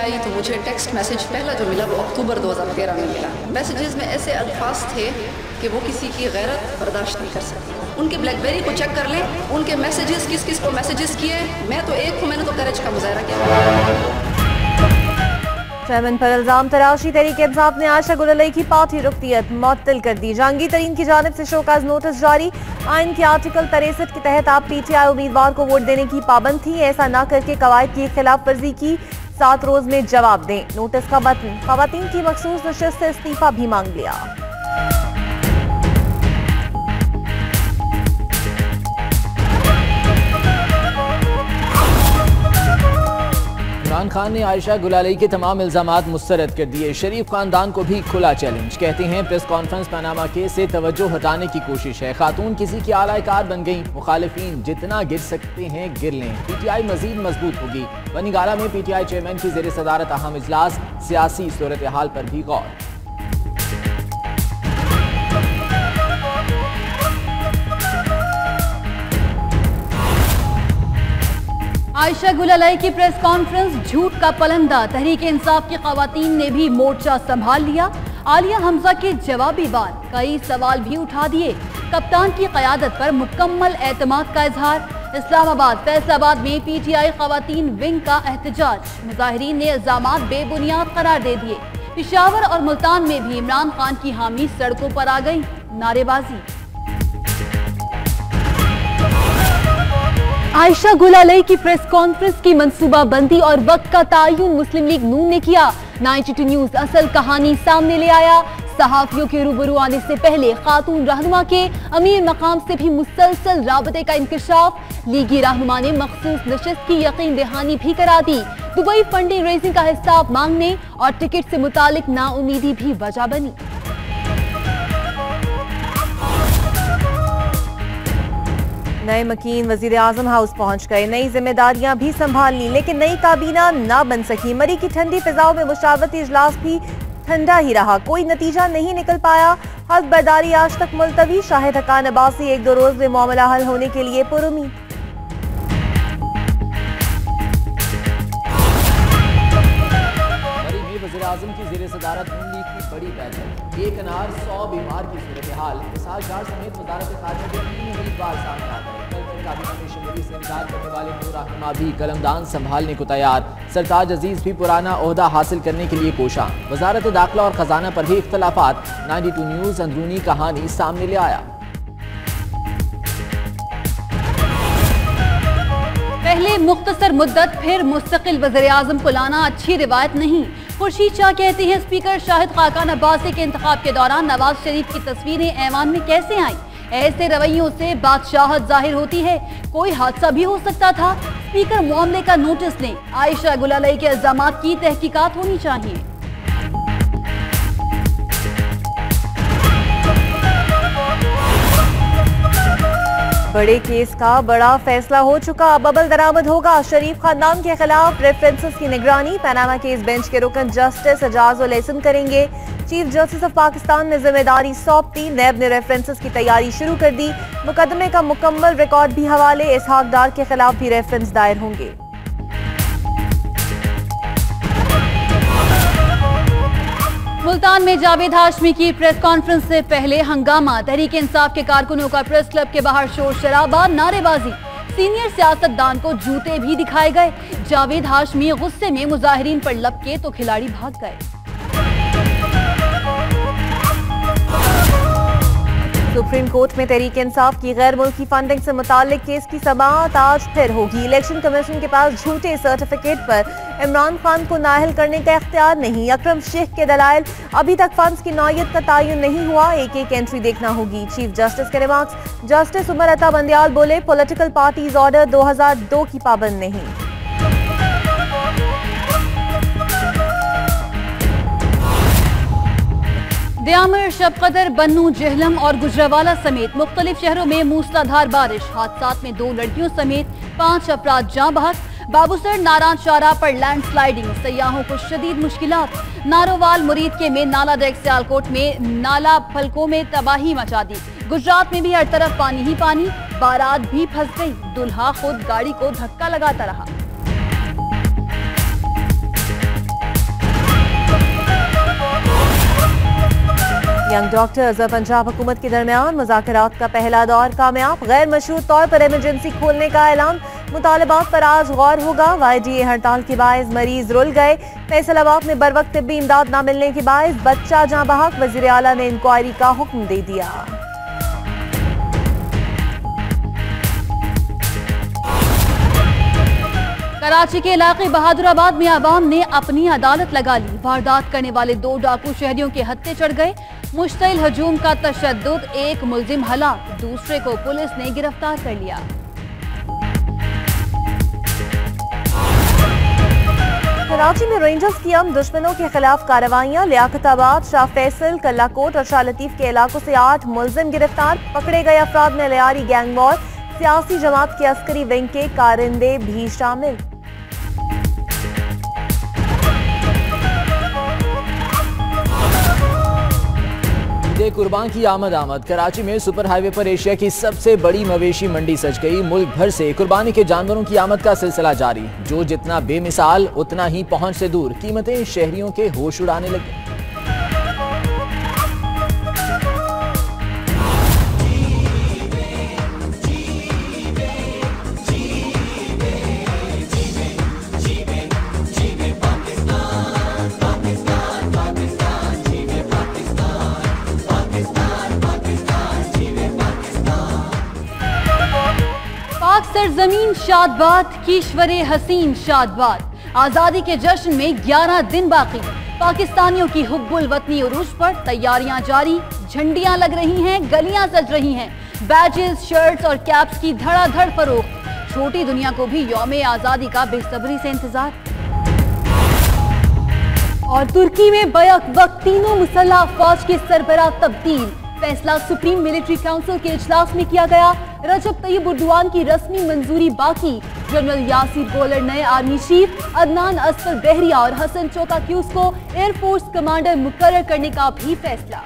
आई तो मुझे text message पहला जो मिला वो अक्टूबर 2013 में मिला। मैसेजेस में ऐसे अल्फाज थे कि वो किसी की गैरत बर्दाश्त नहीं कर सकती। उनके ब्लैकबेरी को चेक कर लें, उनके मैसेजेस किस किस को मैसेजेस किए। मैं तो एक हूँ, मैंने तो करेज का मुजाहरा किया। चेयरमैन पर इल्जाम तराशी। तहरीक-ए-इंसाफ ने आयशा गुल अलई की पार्टी रुकनियत मुअत्तल कर दी। जहांगीर तरीन की जानिब से शोकाज नोटिस जारी। आइन के आर्टिकल 63 के तहत आप PTI उम्मीदवार को वोट देने की पाबंद थी। ऐसा न करके कवायद की खिलाफ वर्जी की, 7 रोज में जवाब दें। नोटिस का बतन, खवातीन की मखसूस नशिस्त से इस्तीफा भी मांग लिया। इमरान खान ने आयशा गुल अलई के तमाम इल्जामात मुस्तरद कर दिए। शरीफ खानदान को भी खुला चैलेंज। कहते हैं प्रेस कॉन्फ्रेंस पनामा केस से तवज्जो हटाने की कोशिश है। खातून किसी की आलाकार बन गई। मुखालिफिन जितना गिर सकते हैं गिर लें। PTI मजीद मजबूत होगी। बनीगाला में PTI चेयरमैन की ज़ेर सदारत अहम इजलास। सियासी सूरत हाल पर भी गौर। आयशा गुल अलई की प्रेस कॉन्फ्रेंस झूठ का पलंदा। तहरीक-ए-इंसाफ की खवातीन ने भी मोर्चा संभाल लिया। आलिया हमजा के जवाबी बात, कई सवाल भी उठा दिए। कप्तान की क़यादत पर मुकम्मल एतमाद का इजहार। इस्लामाबाद फैसलाबाद में PTI खवातीन विंग का एहतजाज। मुजाहिरीन ने इल्जामात बेबुनियाद करार दे दिए। पेशावर और मुल्तान में भी इमरान खान की हामी सड़कों पर आ गई। नारेबाजी। आयशा गुल अलई की प्रेस कॉन्फ्रेंस की मंसूबाबंदी और वक्त का तायुन मुस्लिम लीग नून ने किया। 92 न्यूज असल कहानी सामने ले आया। सहाफियों के रूबरू आने से पहले खातून रहनुमा के अमीर मकाम से भी मुसलसल राबते का इंकशाफ। लीगी रहनुमा ने मखसूस नशिस्त की यकीन दहानी भी करा दी। दुबई फंडिंग रेजिंग का हिसाब मांगने और टिकट से मुतालिक नाउमीदी भी वजह बनी। नए मकीन वजीर आजम हाउस पहुंच गए। नई जिम्मेदारियां भी संभाल ली, लेकिन नई काबीना ना बन सकी। मरी की ठंडी फिजाओं में मुशावरती इजलास भी ठंडा ही रहा। कोई नतीजा नहीं निकल पाया। हल्फ बर्दारी आज तक मुलतवी। शाहिद हकान अब्बासी 1-2 रोज में मामला हल होने के लिए पुरुमीद। वज़ीर आज़म की ज़ेर सदारत नून लीग की बड़ी बैठक। एक अनार 100 बीमार की सूरत हाल। इसहाक डार समेत वज़ारत खारजा के 3 उम्मीदवार सामने आ गए। कल फिर काबीना में शमूलियत से इनकार करने वाले नूर रहनुमा भी कलमदान संभालने को तैयार। सरताज अजीज भी पुराना ओहदा हासिल करने के लिए कोशां। वज़ारत दाखिला और खजाना पर भी इख्तलाफात। 92 न्यूज़ अंदरूनी कहानी सामने ले आया। पहले मुख्तसर मुद्दत फिर मुस्तकिल वज़ीर आज़म को लाना अच्छी रिवायत नहीं। खुर्शीद शाह कहती हैं स्पीकर शाहिद खाकान अब्बासी के इंतखाब के दौरान नवाज शरीफ की तस्वीरें ऐवान में कैसे आईं? ऐसे रवैयों से बादशाहत जाहिर होती है। कोई हादसा भी हो सकता था। स्पीकर मामले का नोटिस लें। आयशा गुल अलई के इल्जामात की तहकीकात होनी चाहिए। बड़े केस का बड़ा फैसला हो चुका। अब अमल दरामद होगा। शरीफ खानदान के खिलाफ रेफरेंसेस की निगरानी पनामा केस बेंच के रुकन जस्टिस एजाज उल एहसन करेंगे। चीफ जस्टिस ऑफ पाकिस्तान ने जिम्मेदारी सौंपती। नैब ने रेफरेंसेस की तैयारी शुरू कर दी। मुकदमे का मुकम्मल रिकॉर्ड भी हवाले। इसहाक डार के खिलाफ भी रेफरेंस दायर होंगे। मुल्तान में जावेद हाशमी की प्रेस कॉन्फ्रेंस से पहले हंगामा। तहरीक इंसाफ के कारकुनों का प्रेस क्लब के बाहर शोर शराबा, नारेबाजी। सीनियर सियासतदान को जूते भी दिखाए गए। जावेद हाशमी गुस्से में मुजाहिरीन पर लपके तो खिलाड़ी भाग गए। सुप्रीम कोर्ट में तहरीक इंसाफ की गैर मुल्की फंडिंग से मुताल्लिक केस की समाअत आज फिर होगी। इलेक्शन कमीशन के पास झूठे सर्टिफिकेट पर इमरान खान को नाअहल करने का इख्तियार नहीं। अकरम शेख के दलाइल, अभी तक फंड्स की नौयत का तयन नहीं हुआ। एक एक एंट्री देखना होगी। चीफ जस्टिस के रिमार्क्स। जस्टिस उमर अता बंदियाल बोले पॉलिटिकल पार्टीज ऑर्डर 2002 की पाबंद नहीं। दयामर, शबकदर, बन्नू, जेहलम और गुजरावाला समेत मुख्तलिफ शहरों में मूसलाधार बारिश। हादसात में 2 लड़कियों समेत 5 अफराद जाँ बहक। बाबूसर नारायण शाहरा पर लैंडस्लाइडिंग, सयाहों को शदीद मुश्किलात। नारोवाल मुरीद के में नाला डेक सियालकोट में नाला फलकों में तबाही मचा दी। गुजरात में भी हर तरफ पानी ही पानी। बारात भी फंस गई। दुल्हा खुद गाड़ी को धक्का लगाता रहा। यंग डॉक्टर्स और पंजाब हुकूमत के दरमियान मुज़ाकरात का पहला दौर कामयाब। गैर मशरूत तौर पर इमरजेंसी खोलने का ऐलान। मुतालबात पर आज गौर होगा। YDA हड़ताल के बायस मरीज रुल गए। फैसलाबाद में बर वक्त तिब्बी इमदाद न मिलने के बायस बच्चा जहां बहक। वज़ीर आला ने इंक्वायरी का हुक्म दे दिया। कराची के इलाके बहादुराबाद में आवाम ने अपनी अदालत लगा ली। वारदात करने वाले 2 डाकू शहरियों के हत्थे चढ़ गए। मुश्तइल हजूम का तशद्दुद, एक मुल्जिम हलाक, दूसरे को पुलिस ने गिरफ्तार कर लिया। कराची में रेंजर्स की दुश्मनों के खिलाफ कार्रवाइयां। लियाकताबाद, शाह फैसल, कल्लाकोट और शाह लतीफ के इलाकों से 8 मुल्जिम गिरफ्तार। पकड़े गए अफराद में लियारी गैंग वॉर, सियासी जमात के अस्करी विंग के कारिंदे भी शामिल। कुर्बान की आमद। कराची में सुपर हाईवे पर एशिया की सबसे बड़ी मवेशी मंडी सज गई। मुल्क भर से कुर्बानी के जानवरों की आमद का सिलसिला जारी। जो जितना बेमिसाल उतना ही पहुंच से दूर। कीमतें शहरियों के होश उड़ाने लगी। सरजमीन शादबाद, कीश्वरे हसीन शादबाद। आजादी के जश्न में 11 दिन बाकी। पाकिस्तानियों की हुब्बुल वतनी उरूज पर तैयारियां जारी। झंडियां लग रही हैं, गलियां सज रही हैं। बैजेस, शर्ट्स और कैप्स की धड़ाधड़ फरोख्त। छोटी दुनिया को भी यौम आजादी का बेसब्री से इंतजार। और तुर्की में बैक वक्त तीनों मुसल्लह अफवाज के सरबराह तब्दील। फैसला सुप्रीम मिलिट्री काउंसिल के इजलास में किया गया। रजब तैयब उर्दुआन की रस्मी मंजूरी बाकी। जनरल यासिर गोलर नए आर्मी चीफ, अदनान असफर बहरिया और हसन चोका क्यूस को एयरफोर्स कमांडर मुकर्रर करने का भी फैसला।